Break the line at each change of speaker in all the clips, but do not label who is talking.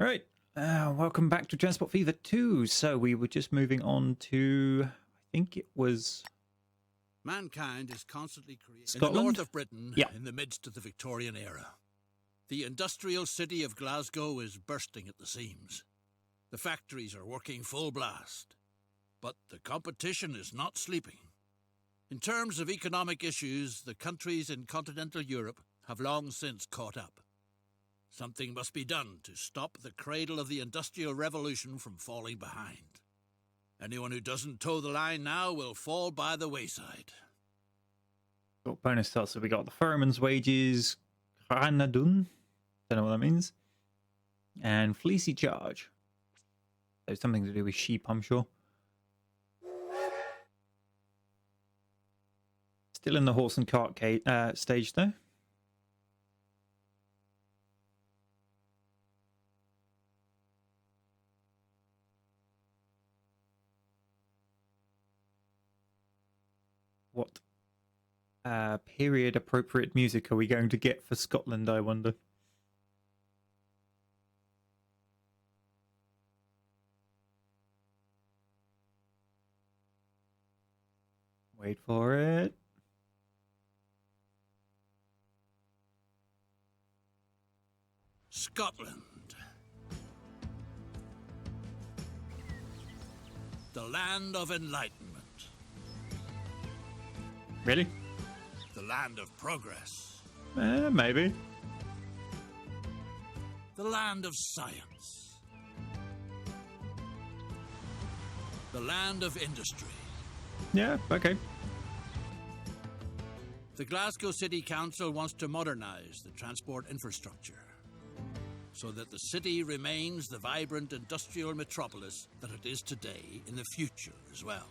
All right, welcome back to Transport Fever 2. So we were just moving on to, I think it was
Mankind is constantly creating
Scotland?
in the north of Britain,
Yeah.
in the midst of the Victorian era. The industrial city of Glasgow is bursting at the seams. The factories are working full blast. But the competition is not sleeping. In terms of economic issues, the countries in continental Europe have long since caught up. Something must be done to stop the cradle of the Industrial Revolution from falling behind. Anyone who doesn't toe the line now will fall by the wayside.
got bonus starts. So we got the fireman's wages, Granadun, don't know what that means, and fleecy charge. There's something to do with sheep, I'm sure. Still in the horse and cart stage though. What period appropriate music are we going to get for Scotland, I wonder? Wait for it.
Scotland. The land of enlightenment.
Really?
The land of progress.
Maybe.
The land of science. The land of industry.
Yeah, okay.
The Glasgow City Council wants to modernise the transport infrastructure so that the city remains the vibrant industrial metropolis that it is today in the future as well.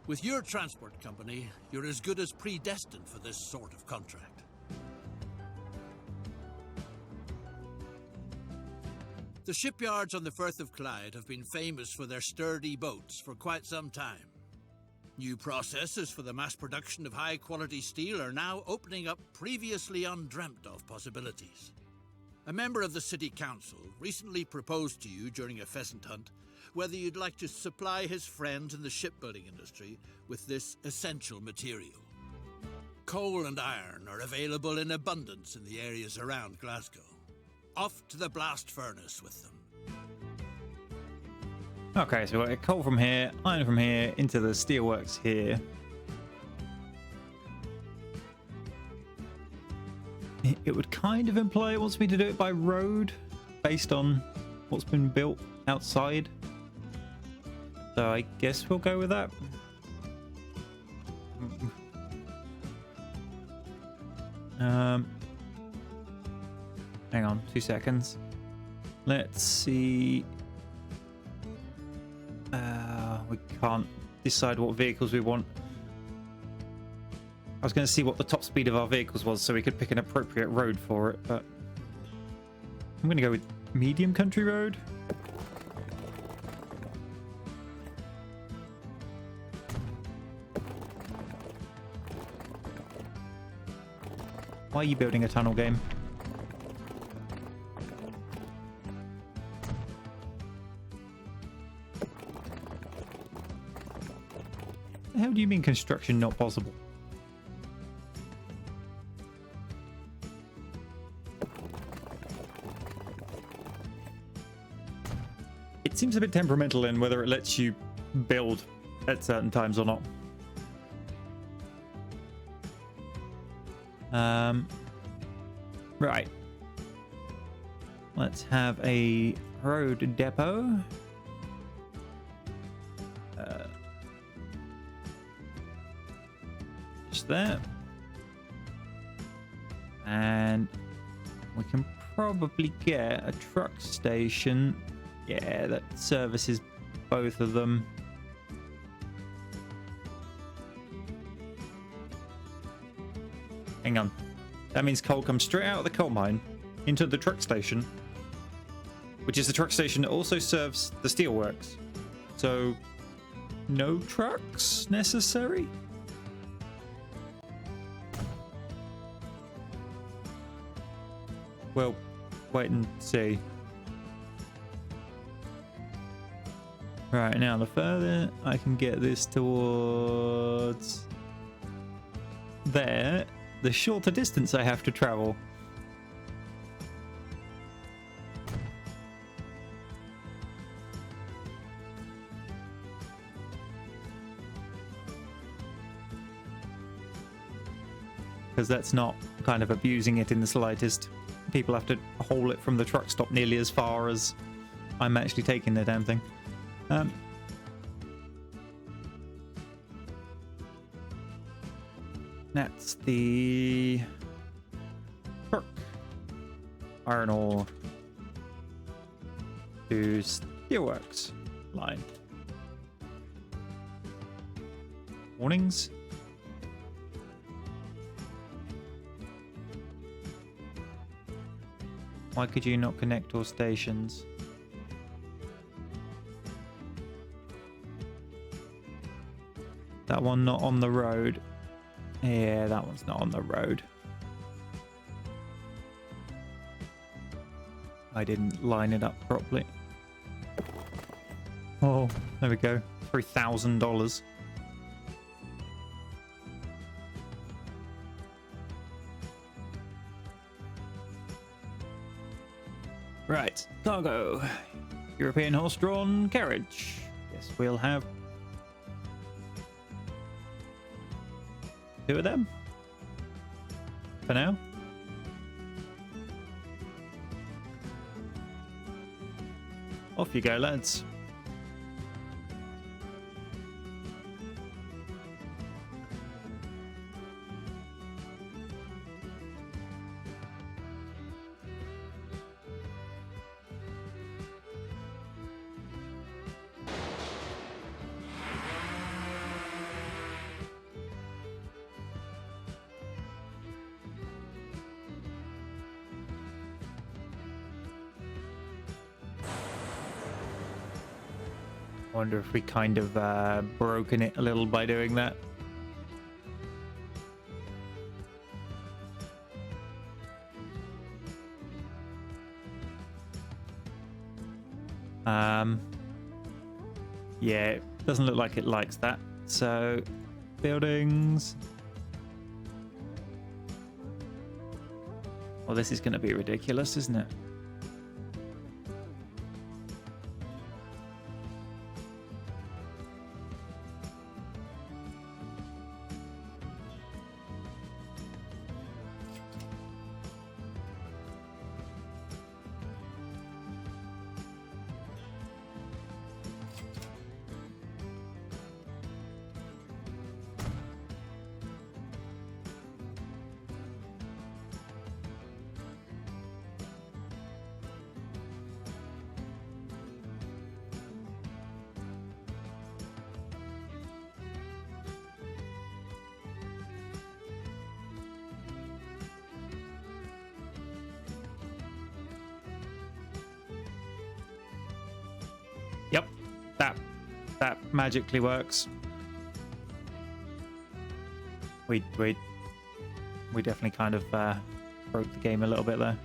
With your transport company, you're as good as predestined for this sort of contract. The shipyards on the Firth of Clyde have been famous for their sturdy boats for quite some time. New processes for the mass production of high-quality steel are now opening up previously undreamt of possibilities. A member of the City Council recently proposed to you during a pheasant hunt whether you'd like to supply his friends in the shipbuilding industry with this essential material. Coal and iron are available in abundance in the areas around Glasgow. Off to the blast furnace with them.
Okay, so we've got coal from here, iron from here, into the steelworks here. It would kind of imply it wants me to do it by road, based on what's been built outside. So I guess we'll go with that. Hang on, 2 seconds. Let's see. We can't decide what vehicles we want. I was going to see what the top speed of our vehicles was so we could pick an appropriate road for it, but I'm going to go with medium country road. Why are you building a tunnel, game? How do you mean construction not possible? It seems a bit temperamental in whether it lets you build at certain times or not. Right. Let's have a road depot. Just there. And we can probably get a truck station. Yeah, that services both of them. Hang on. That means coal comes straight out of the coal mine into the truck station, which is the truck station that also serves the steelworks. So, no trucks necessary? We'll wait and see. Right, now the further I can get this towards there, the shorter distance I have to travel. Because that's not kind of abusing it in the slightest. People have to haul it from the truck stop nearly as far as I'm actually taking the damn thing. That's the truck. Iron ore to steelworks line. Warnings. Why could you not connect all stations? That one not on the road. Yeah, that one's not on the road. I didn't line it up properly. Oh, there we go. $3,000. Right, cargo. European horse-drawn carriage. Yes, we'll have 2 of them. For now. Off you go, lads. Wonder if we kind of broken it a little by doing that. Yeah, it doesn't look like it likes that. So, buildings. Well, this is going to be ridiculous, isn't it? Yep, that magically works. We definitely kind of broke the game a little bit there.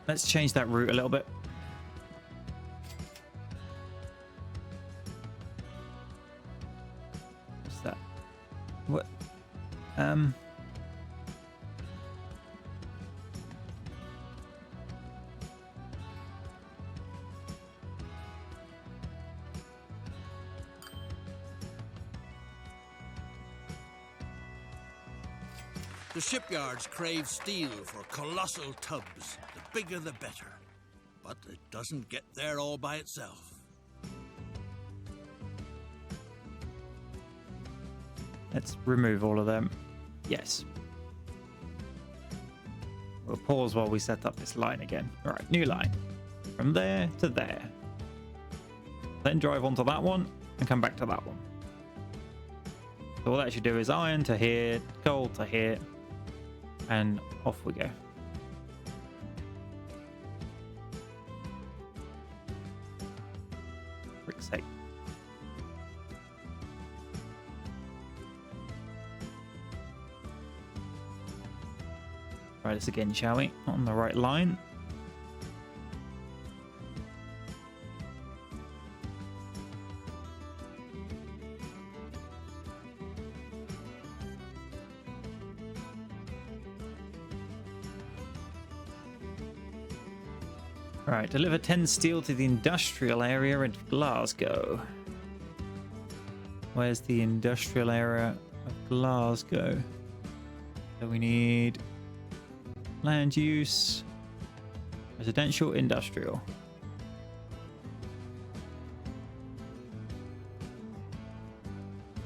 Let's change that route a little bit. What's that? What?
The shipyards crave steel for colossal tubs. The bigger the better. But it doesn't get there all by itself.
Let's remove all of them. Yes. We'll pause while we set up this line again. All right, new line. From there to there. Then drive onto that one and come back to that one. So all that should do is iron to here, coal to here, and off we go. Frick's sake. Try this again, shall we? On the right line. Right, deliver 10 steel to the industrial area in Glasgow. Where's the industrial area of Glasgow? So we need land use, residential, industrial.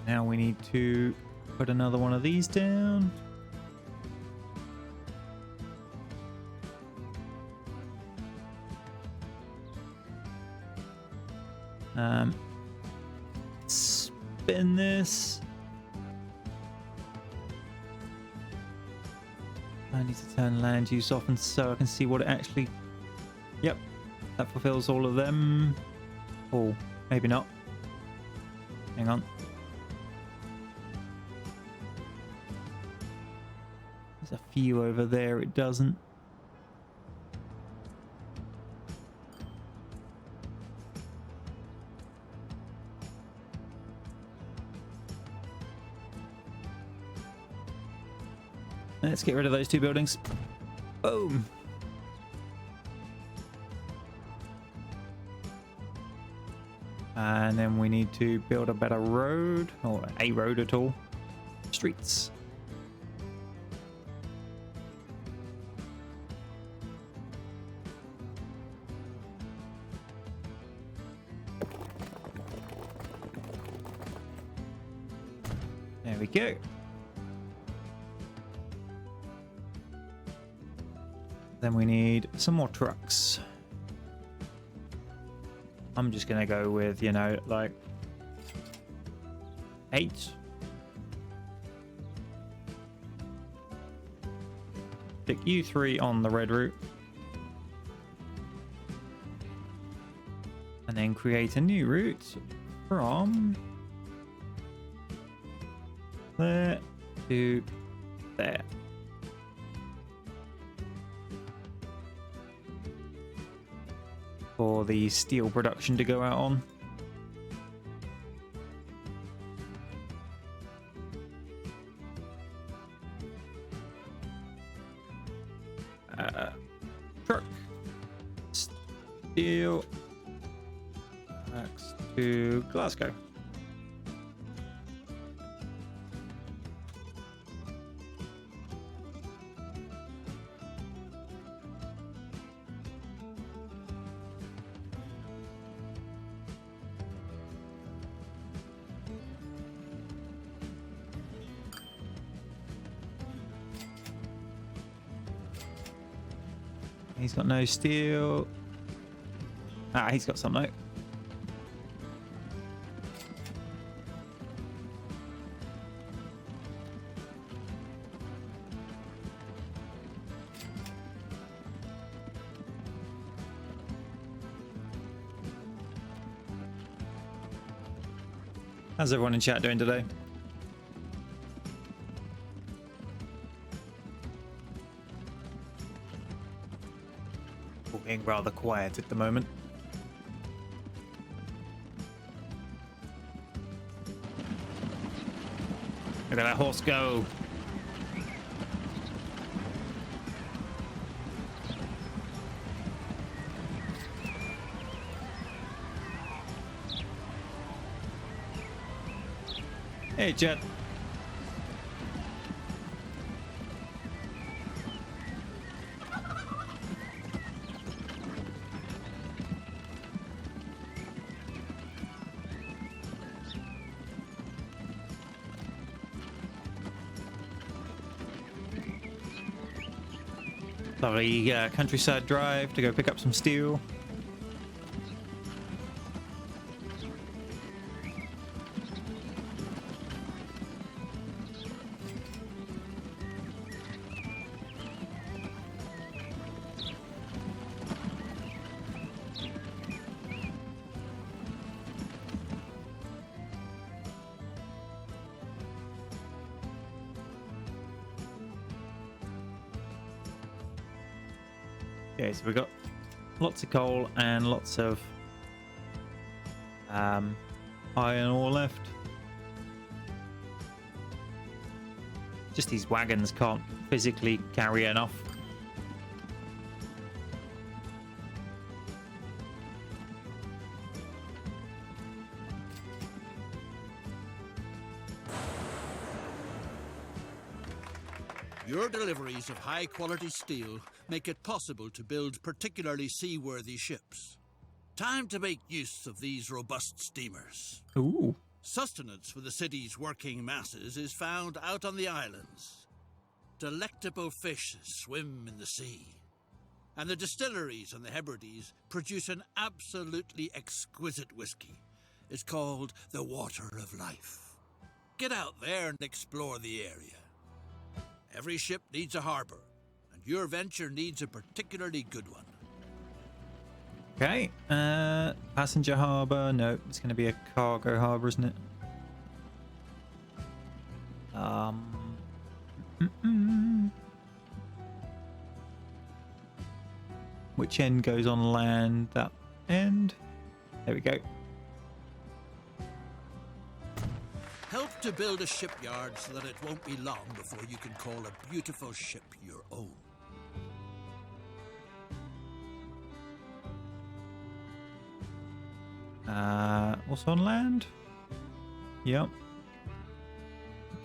Now we need to put another one of these down. Spin this. I need to turn land use off and so I can see what it actually... Yep, that fulfills all of them. Oh, maybe not. Hang on. There's a few over there it doesn't. Let's get rid of those two buildings. Boom. And then we need to build a better road, or a road at all. Streets. There we go. Then we need some more trucks. I'm just gonna go with, you know, like 8. Stick you 3 on the red route. And then create a new route from there to there. For the steel production to go out on. Truck. Steel. Next to Glasgow. He's got no steel. Ah, he's got some though. How's everyone in chat doing today? Being rather quiet at the moment. Look at that horse go. Hey, Jet. Lovely countryside drive to go pick up some steel. Okay, so we've got lots of coal and lots of iron ore left. Just these wagons can't physically carry enough.
Your deliveries of high-quality steel make it possible to build particularly seaworthy ships. Time to make use of these robust steamers.
Ooh.
Sustenance for the city's working masses is found out on the islands. Delectable fish swim in the sea. And the distilleries on the Hebrides produce an absolutely exquisite whiskey. It's called the Water of Life. Get out there and explore the area. Every ship needs a harbor, and your venture needs a particularly good one.
Okay, passenger harbor. No, it's going to be a cargo harbor, isn't it? Which end goes on land? That end. There we go.
Help to build a shipyard so that it won't be long before you can call a beautiful ship your own.
Also on land? Yep.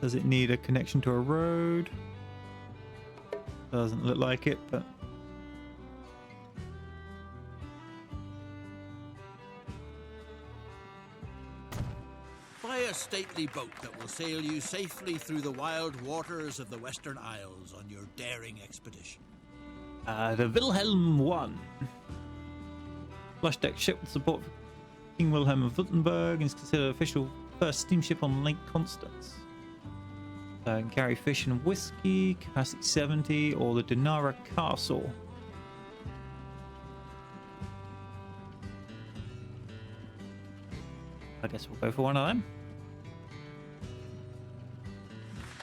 Does it need a connection to a road? Doesn't look like it, but...
Buy a stately boat that will sail you safely through the wild waters of the Western Isles on your daring expedition.
The Wilhelm I. Flush deck ship with support for King Wilhelm of Württemberg and is considered official first steamship on Lake Constance. So it can carry fish and whiskey, capacity 70, or the Dinara Castle. I guess we'll go for one of them.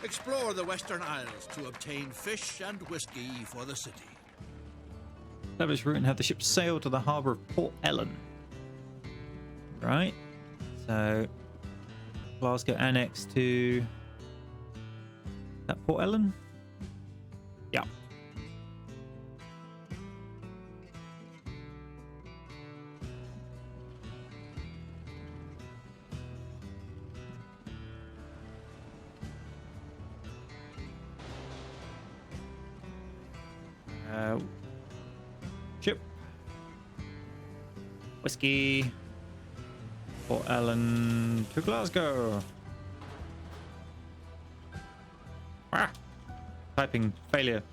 Explore the Western Isles to obtain fish and whiskey for the city.
Establish route and have the ship sail to the harbour of Port Ellen. Right. So Glasgow annex to that Port Ellen? Yeah. Ship. Whiskey. Port Ellen to Glasgow. Ah! Typing failure.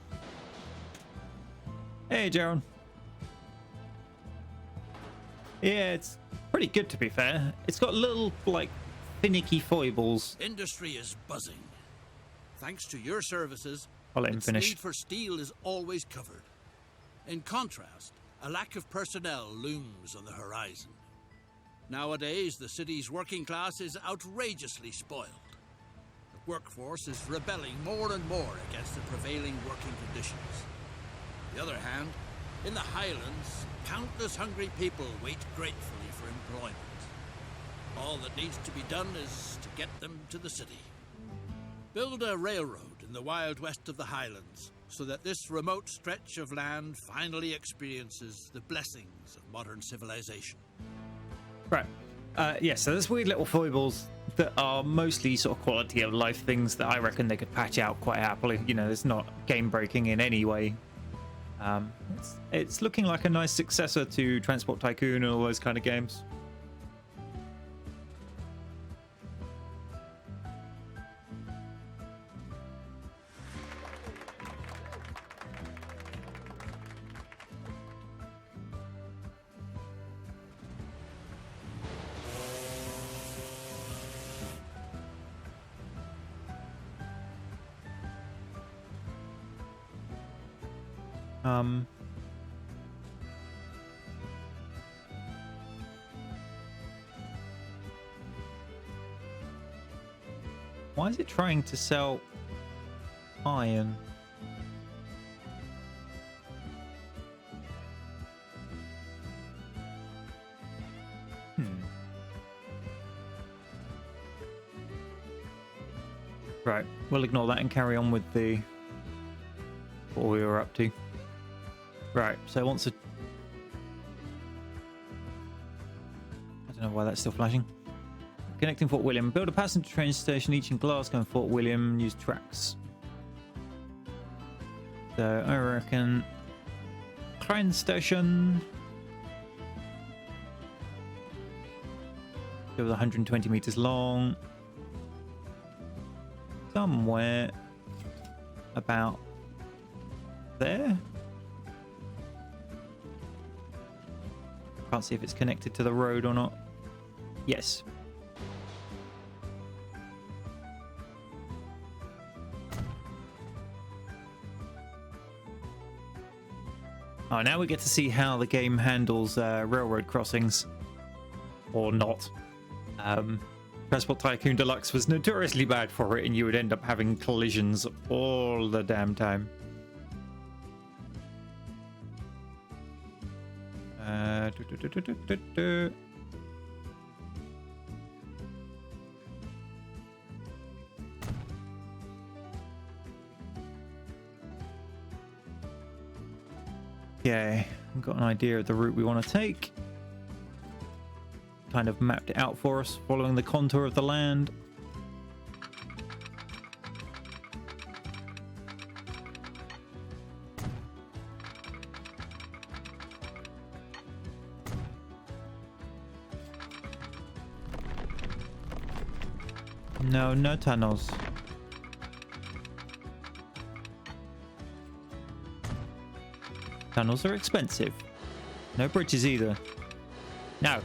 Hey, Jaron. Yeah, it's pretty good to be fair. It's got little, like, finicky foibles.
Industry is buzzing. Thanks to your services,
I'll let him
its
finish.
need for steel is always covered. In contrast, a lack of personnel looms on the horizon. Nowadays, the city's working class is outrageously spoiled. The workforce is rebelling more and more against the prevailing working conditions. On the other hand, in the Highlands, countless hungry people wait gratefully for employment. All that needs to be done is to get them to the city. Build a railroad in the wild west of the Highlands, so that this remote stretch of land finally experiences the blessings of modern civilization.
Right. Yeah, so there's weird little foibles that are mostly sort of quality of life things that I reckon they could patch out quite happily. You know, it's not game breaking in any way. It's looking like a nice successor to Transport Tycoon and all those kind of games. Why is it trying to sell iron? Right, we'll ignore that and carry on with the what we were up to. Right, so once a... I don't know why that's still flashing. Connecting Fort William. Build a passenger train station each in Glasgow and Fort William. Use tracks. So I reckon train station. It was 120 meters long. Somewhere about there. Can't see if it's connected to the road or not. Yes. Oh, now we get to see how the game handles railroad crossings. Or not. Transport Tycoon Deluxe was notoriously bad for it, and you would end up having collisions all the damn time. Okay, I've got an idea of the route we want to take. Kind of mapped it out for us, following the contour of the land. No, no tunnels. Tunnels are expensive. No bridges either. No.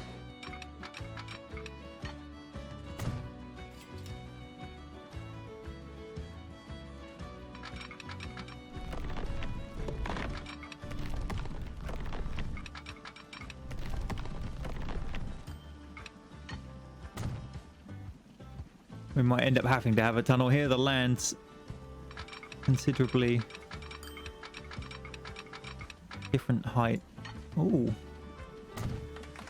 We might end up having to have a tunnel here. The land's considerably different height. Ooh.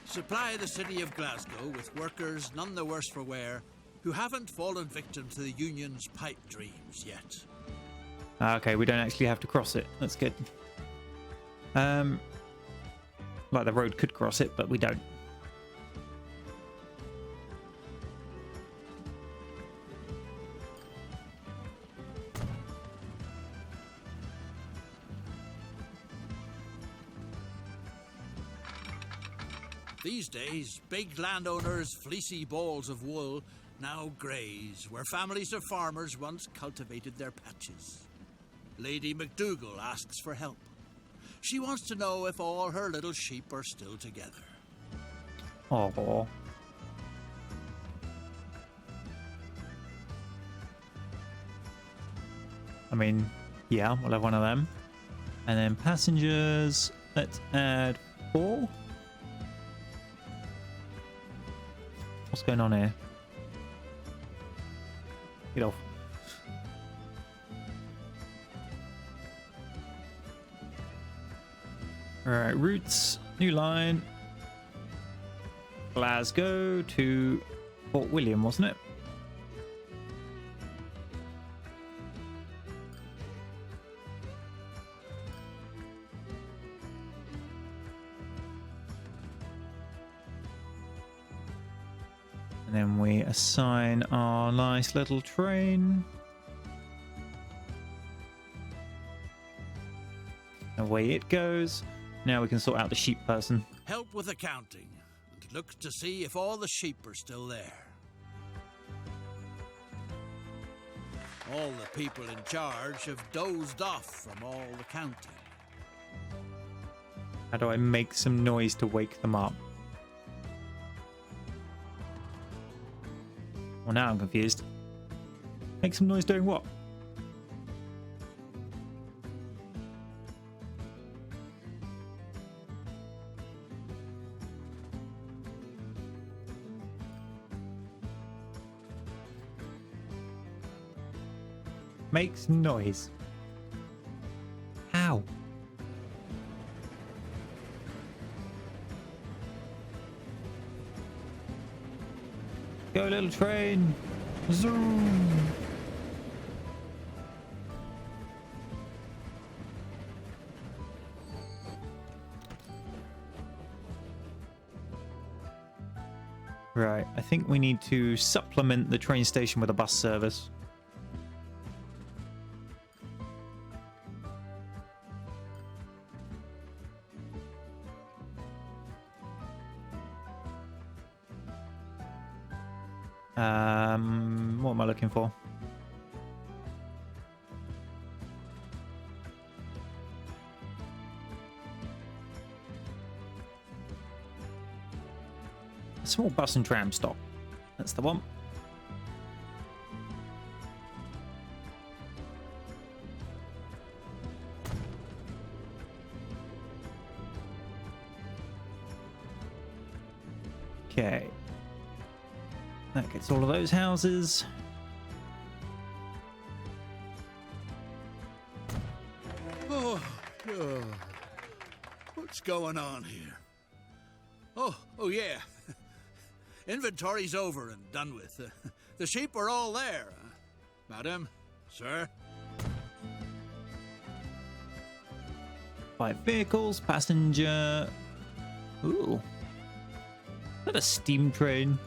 Supply the city of Glasgow with workers none the worse for wear who haven't fallen victim to the Union's pipe dreams yet.
Okay, we don't actually have to cross it. That's good. Like the road could cross it, but we don't.
These days, big landowners' fleecy balls of wool now graze where families of farmers once cultivated their patches. Lady MacDougall asks for help. She wants to know if all her little sheep are still together.
Oh. I mean, yeah, we'll have one of them. And then passengers, let's add 4. What's going on here? Get off. Alright, routes, new line. Glasgow to Fort William, wasn't it? And then we assign our nice little train. Away it goes. Now we can sort out the sheep person.
Help with accounting and look to see if all the sheep are still there. All the people in charge have dozed off from all the counting.
How do I make some noise to wake them up? Well, now I'm confused. Make some noise doing what? Make some noise. How? Go, little train. Zoom. Right, I think we need to supplement the train station with a bus service. What am I looking for? A small bus and tram stop. That's the one. Okay. That gets all of those houses.
Oh, what's going on here? Oh yeah. Inventory's over and done with. The sheep are all there. Madam, sir.
5 vehicles, passenger. Ooh. Is that a steam train?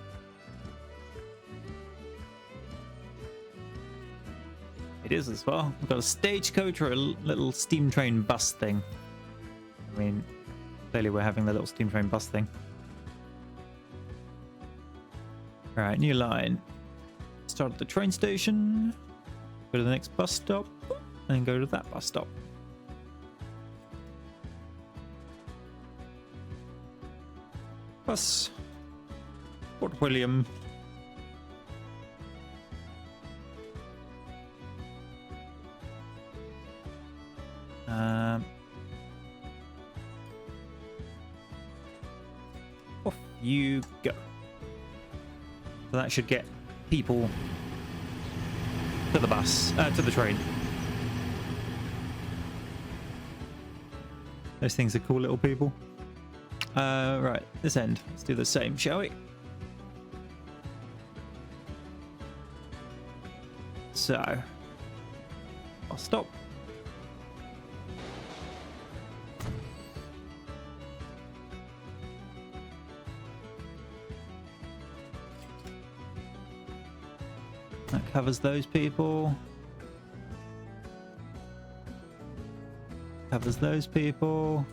It is as well. We've got a stagecoach or a little steam train bus thing. I mean, clearly we're having the little steam train bus thing. Alright, new line. Start at the train station. Go to the next bus stop. And go to that bus stop. Bus. Fort William. Off you go. So that should get people to the bus, to the train. Those things are cool little people. Right, this end. Let's do the same, shall we? So, I'll stop. That covers those people. Covers those people.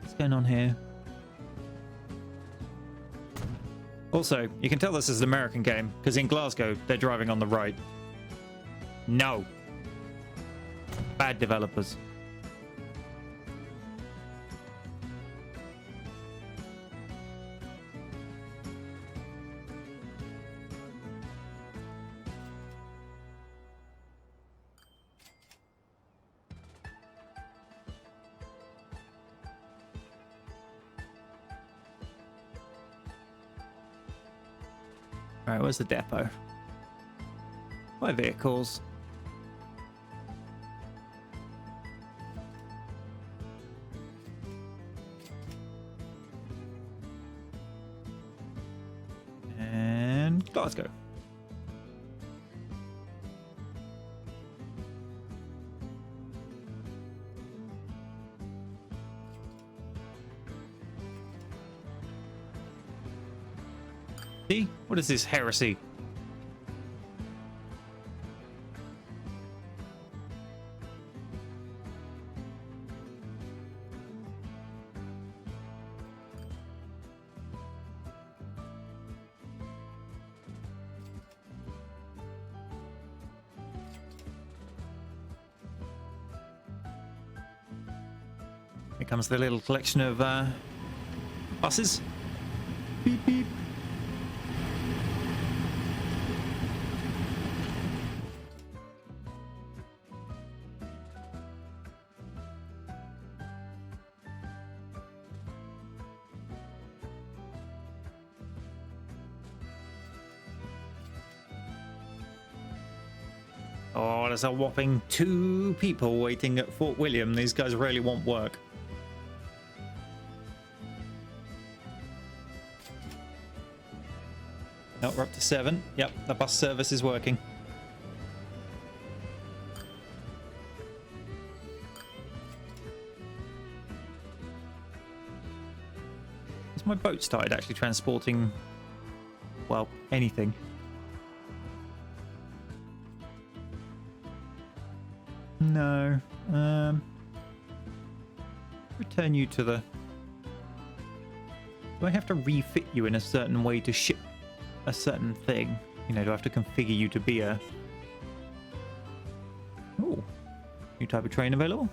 What's going on here? Also, you can tell this is an American game, because in Glasgow, they're driving on the right. No. Bad developers. Alright, where's the depot? 5 vehicles. And Glasgow. See? What is this heresy? Here comes the little collection of buses. Beep beep. Oh, there's a whopping 2 people waiting at Fort William. These guys really want work. No, we're up to 7. Yep, the bus service is working. Has my boat started actually transporting, well, anything? No. Return you to the... Do I have to refit you in a certain way to ship a certain thing? You know, do I have to configure you to be a... Oh, new type of train available?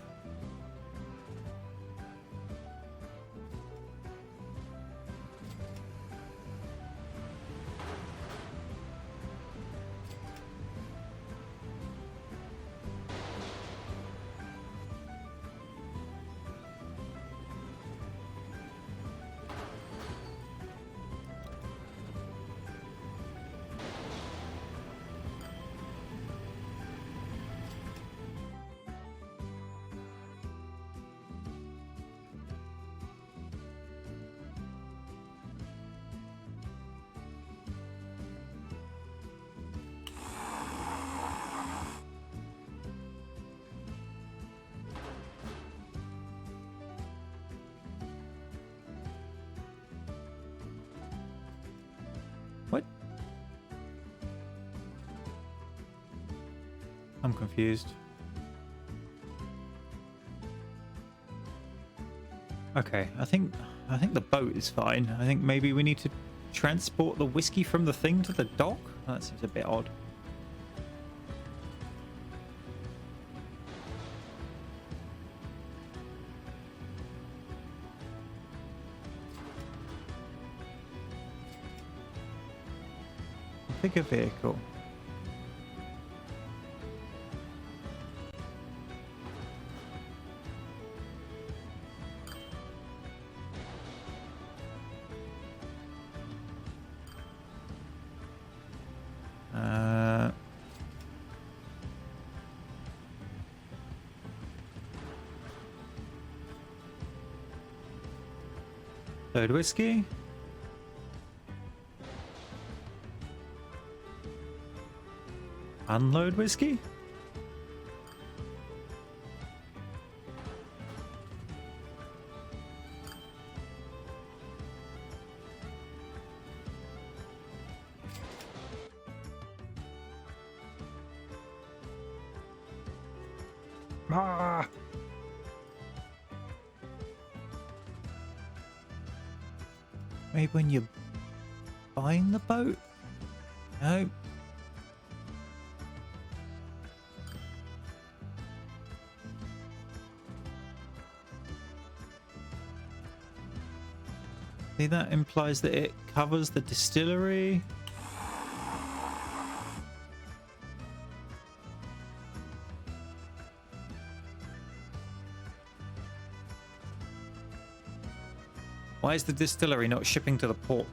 What? I'm confused. Okay, I think the boat is fine. I think maybe we need to transport the whiskey from the thing to the dock? That seems a bit odd. Bigger vehicle. Third whiskey. Unload whiskey? Ah! Maybe when you're buying the boat? No. See, that implies that it covers the distillery. Why is the distillery not shipping to the port?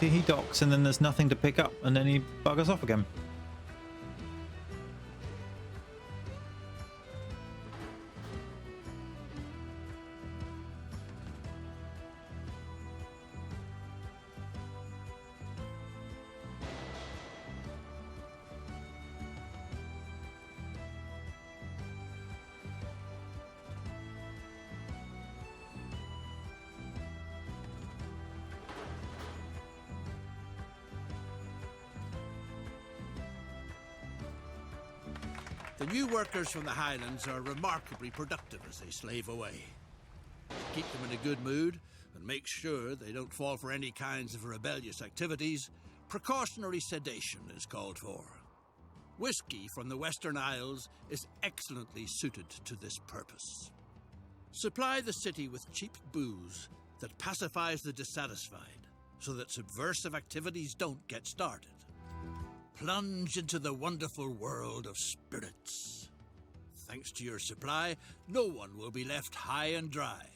See, he docks and then there's nothing to pick up and then he buggers off again.
The new workers from the Highlands are remarkably productive as they slave away. To keep them in a good mood and make sure they don't fall for any kinds of rebellious activities, precautionary sedation is called for. Whiskey from the Western Isles is excellently suited to this purpose. Supply the city with cheap booze that pacifies the dissatisfied so that subversive activities don't get started. Plunge into the wonderful world of spirits. Thanks to your supply, no one will be left high and dry.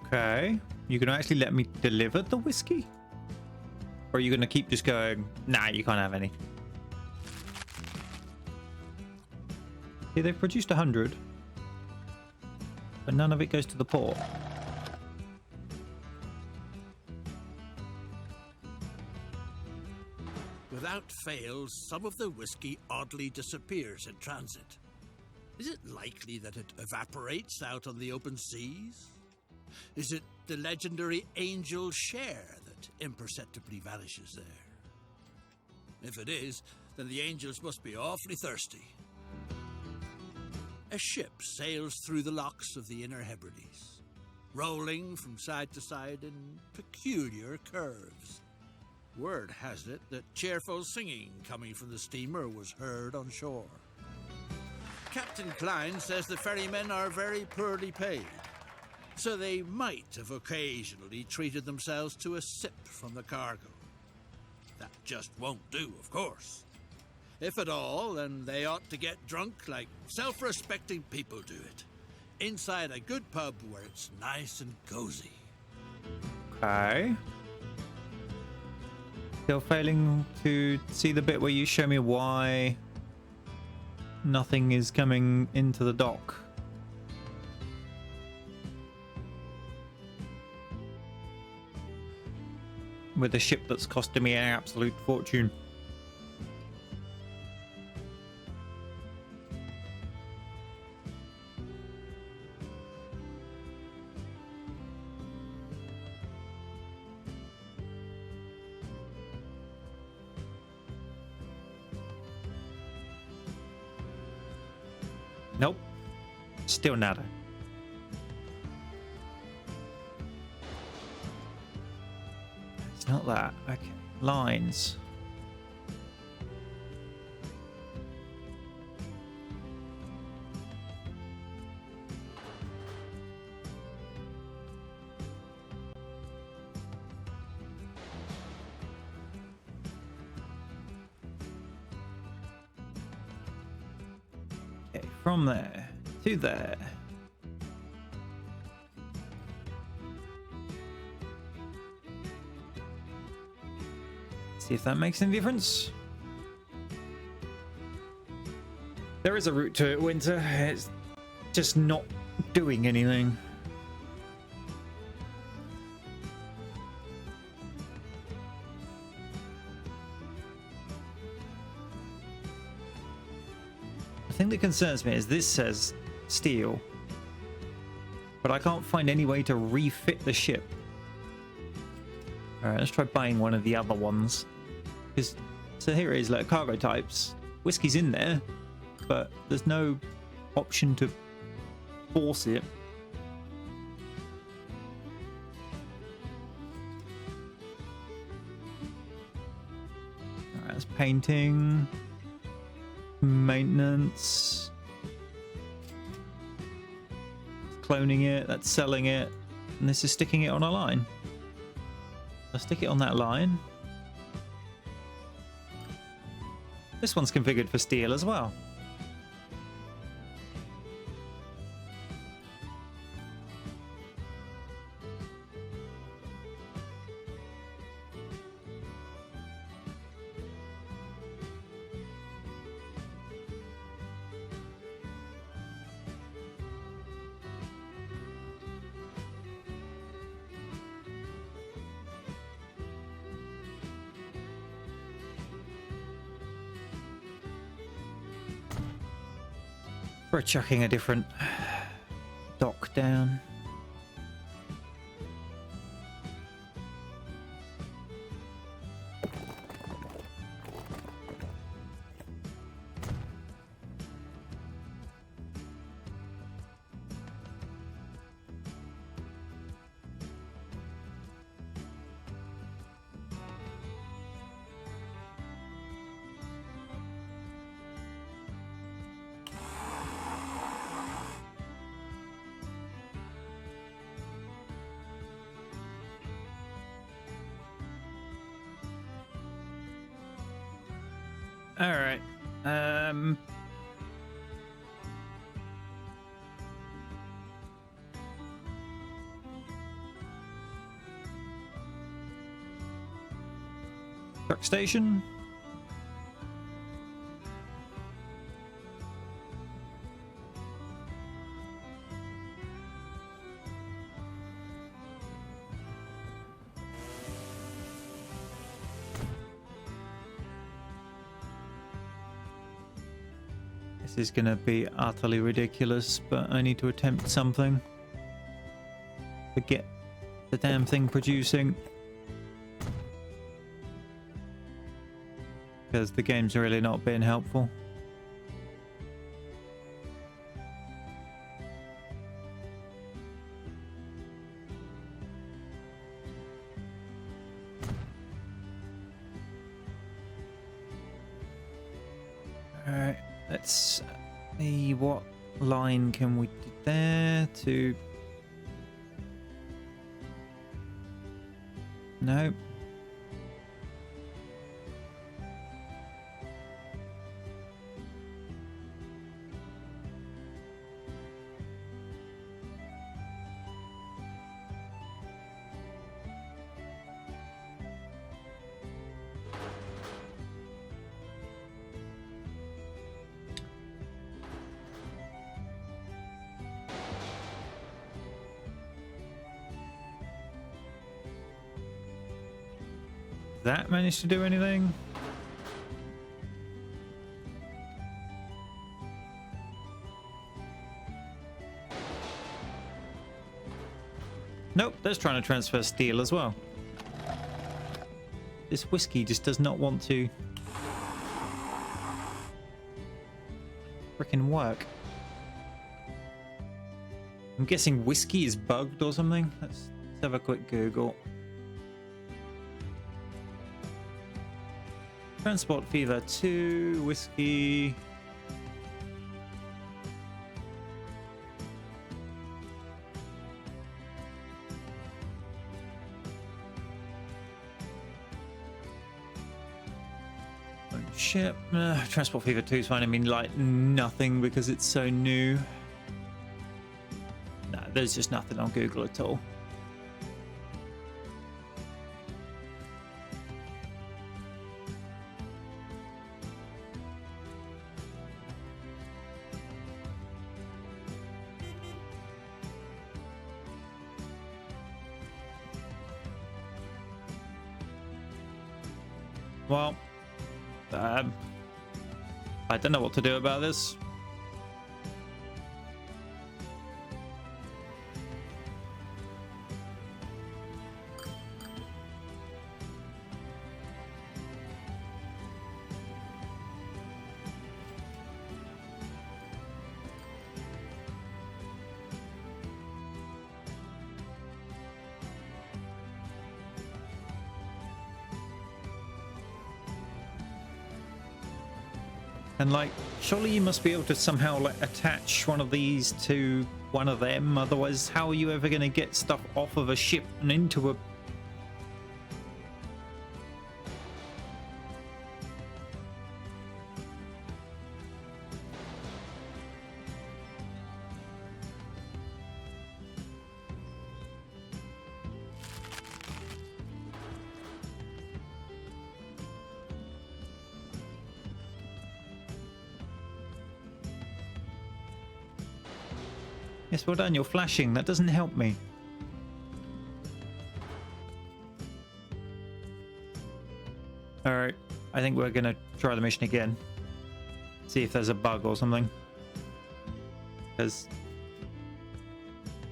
Okay. You gonna actually let me deliver the whiskey? Or are you gonna keep just going, nah, you can't have any? See, they've produced 100, but none of it goes to the port.
Without fail, some of the whiskey oddly disappears in transit. Is it likely that it evaporates out on the open seas? Is it the legendary angel share that imperceptibly vanishes there? If it is, then the angels must be awfully thirsty. A ship sails through the locks of the Inner Hebrides, rolling from side to side in peculiar curves. Word has it that cheerful singing coming from the steamer was heard on shore. Captain Klein says the ferrymen are very poorly paid, so they might have occasionally treated themselves to a sip from the cargo. That just won't do, of course. If at all, then they ought to get drunk like self-respecting people do it, inside a good pub where it's nice and cozy.
Okay. Still failing to see the bit where you show me why nothing is coming into the dock. With a ship that's costing me an absolute fortune. Nope. Still nada. It's not that. Okay. Lines. Okay, from there to there. See if that makes any difference. There is a route to it, Winter. It's just not doing anything. The thing that concerns me is this says steel, but I can't find any way to refit the ship. Alright, let's try buying one of the other ones. Because, so here it is, like cargo types. Whiskey's in there, but there's no option to force it. Alright, that's painting. Maintenance. Cloning it, that's selling it. And this is sticking it on a line. I'll stick it on that line. This one's configured for steel as well. We're chucking a different dock down. All right. Truck station. This is going to be utterly ridiculous, but I need to attempt something to get the damn thing producing. Because the game's really not being helpful. Alright, let's see what line can we do there to... No. That managed to do anything? Nope, that's trying to transfer steel as well. This whiskey just does not want to frickin' work. I'm guessing whiskey is bugged or something. Let's have a quick Google. Transport fever 2, whiskey. Ship. Transport fever 2 is fine. I mean, like nothing because it's so new. No, there's just nothing on Google at all. Well, I don't know what to do about this. And like, surely you must be able to somehow like attach one of these to one of them. Otherwise, how are you ever going to get stuff off of a ship and into a... Yes, well done, you're flashing. That doesn't help me. Alright, I think we're gonna try the mission again. See if there's a bug or something. Because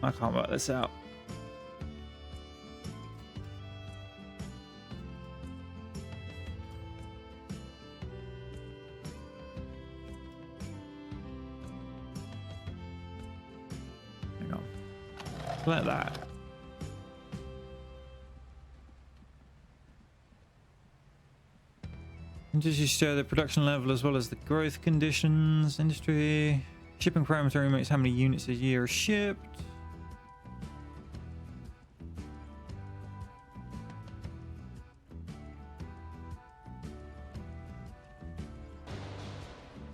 I can't work this out. Like that. And just you show the production level as well as the growth conditions, industry, shipping parameter estimates how many units a year are shipped.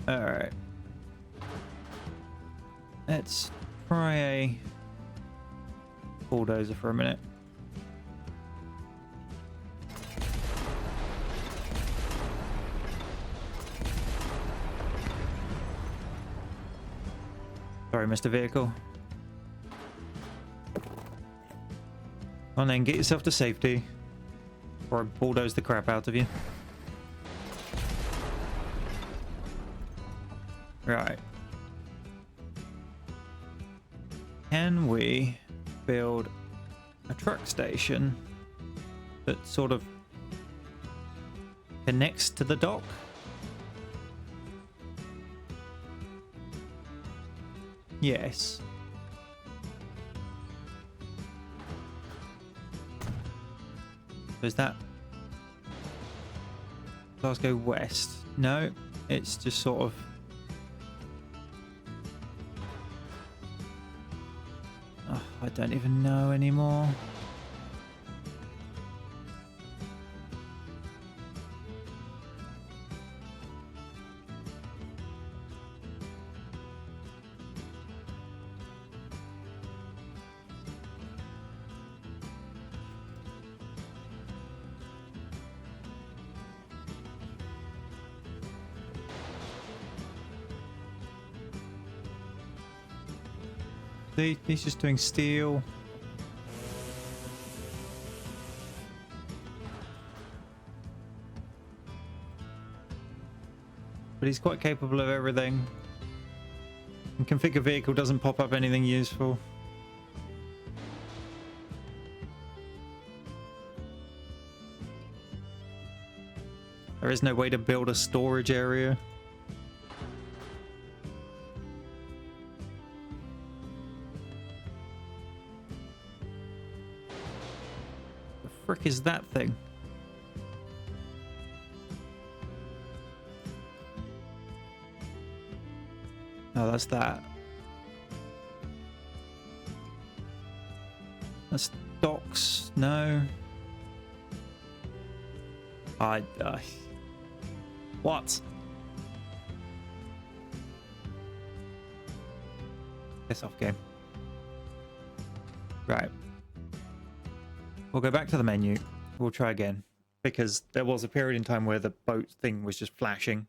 All right. Let's try a bulldozer for a minute. Sorry, Mr. Vehicle. And then get yourself to safety, or I bulldoze the crap out of you. Right. Can we build a truck station that sort of connects to the dock? Yes. So is that Glasgow West? No, it's just sort of... Oh, I don't even know anymore. See, he's just doing steel. But he's quite capable of everything. And configure vehicle doesn't pop up anything useful. There is no way to build a storage area. The frick is that thing? Oh, that's that. That's docks. No. What? Piss off, game. Right. We'll go back to the menu. We'll try again. Because there was a period in time where the boat thing was just flashing.